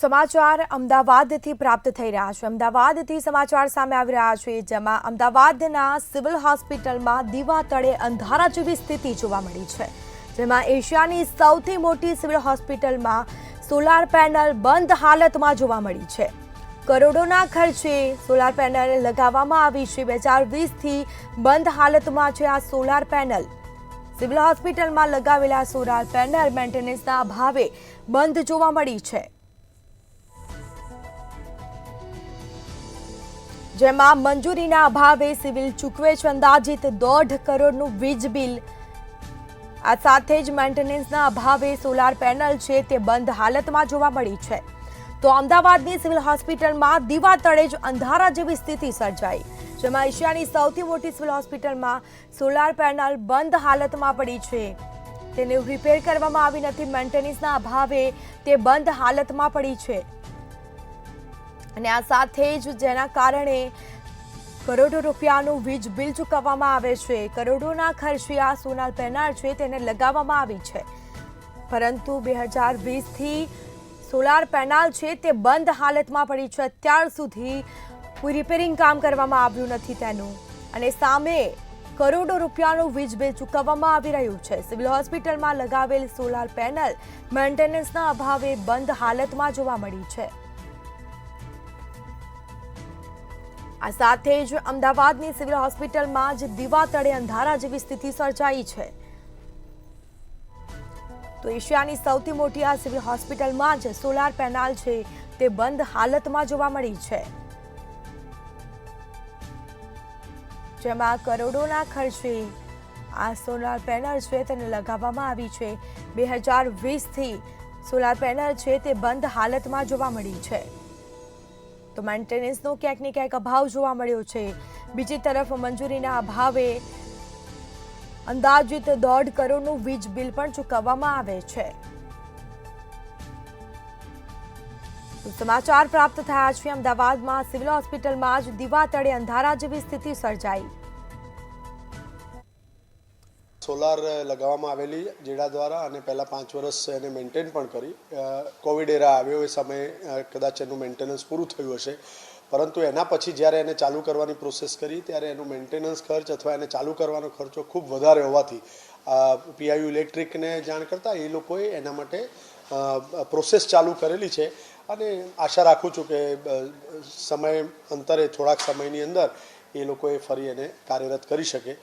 સમાચાર અમદાવાદથી પ્રાપ્ત થઈ રહ્યા છે। અમદાવાદથી સમાચાર સામે આવી રહ્યા છે, જેમાં અમદાવાદના સિવિલ હોસ્પિટલમાં દીવા તળે અંધારા જેવી સ્થિતિ જોવા મળી છે। જેમાં એશિયાની સૌથી મોટી સિવિલ હોસ્પિટલમાં સોલાર પેનલ બંધ હાલતમાં જોવા મળી છે। કરોડોના ખર્ચે સોલાર પેનલ લગાવવામાં આવી છે। 2020થી બંધ હાલતમાં છે આ સોલાર પેનલ। સિવિલ હોસ્પિટલમાં લગાવેલા સોલાર પેનલ મેન્ટેનન્સના અભાવે બંધ જોવા મળી છે। જેમાં મંજૂરીના અભાવે સિવિલ ચૂકવે છે અંદાજિત 1.5 કરોડનું વીજ બિલ। આ સાથે જ મેન્ટેનન્સના અભાવે સોલાર પેનલ છે તે બંધ હાલતમાં જોવા મળી છે। તો અમદાવાદની સિવિલ હોસ્પિટલમાં દીવા તળે જ અંધારા જેવી સ્થિતિ સર્જાઈ। જેમાં એશિયાની સૌથી મોટી સિવિલ હોસ્પિટલમાં સોલાર પેનલ બંધ હાલતમાં પડી છે। તેને રિપેર કરવામાં આવી નથી। મેન્ટેનન્સના અભાવે તે બંધ હાલતમાં પડી છે અને આ સાથે જ જેના કારણે કરોડો રૂપિયાનું વીજ બિલ ચૂકવવામાં આવે છે। કરોડોના ખર્ચે આ સોલાર પેનલ છે તેને લગાવવામાં આવી છે, પરંતુ 2020થી સોલાર પેનલ છે તે બંધ હાલતમાં પડી છે। અત્યાર સુધી કોઈ રિપેરિંગ કામ કરવામાં આવ્યું નથી તેનું, અને સામે કરોડો રૂપિયાનું વીજ બિલ ચૂકવવામાં આવી રહ્યું છે। સિવિલ હોસ્પિટલમાં લગાવેલ સોલાર પેનલ મેન્ટેનન્સના અભાવે બંધ હાલતમાં જોવા મળી છે। આ સાથે જ અમદાવાદની સિવિલ હોસ્પિટલમાં જ દીવા તળે અંધારા જેવી સ્થિતિ સર્જાઈ છે। તો એશિયાની સૌથી મોટી આ સિવિલ હોસ્પિટલમાં જ સોલાર પેનલ છે તે બંધ હાલતમાં જોવા મળી છે। જેમાં કરોડોના ખર્ચે આ સોલાર પેનલ છે તેને લગાવવામાં આવી છે। 2020થી સોલાર પેનલ છે તે બંધ હાલતમાં જોવા મળી છે। તો મેન્ટેનન્સનો ક્યાંક ને ક્યાંક અભાવ જોવા મળ્યો છે। બીજી તરફ મંજૂરીના અભાવે અંદાજિત 1.5 કરોડનું વીજ બિલ પણ ચૂકવવામાં આવે છે। તો સમાચાર પ્રાપ્ત થયા છે અમદાવાદમાં સિવિલ હોસ્પિટલમાં જ દીવા તળે અંધારા જેવી સ્થિતિ સર્જાઈ। સોલાર લગાવવામાં આવેલી જેડા દ્વારા અને પહેલાં 5 વર્ષ એને મેન્ટેન પણ કરી। કોવિડ એરા આવ્યો એ સમયે કદાચ એનું મેન્ટેનન્સ પૂરું થયું હશે, પરંતુ એના પછી જ્યારે એને ચાલુ કરવાની પ્રોસેસ કરી ત્યારે એનું મેન્ટેનન્સ ખર્ચ અથવા એને ચાલુ કરવાનો ખર્ચો ખૂબ વધારે હોવાથી પીઆઈયુ ઇલેક્ટ્રિકને જાણ કરતાં એ લોકોએ એના માટે પ્રોસેસ ચાલુ કરેલી છે અને આશા રાખું છું કે સમય અંતરે થોડાક સમયની અંદર એ લોકોએ ફરી એને કાર્યરત કરી શકે।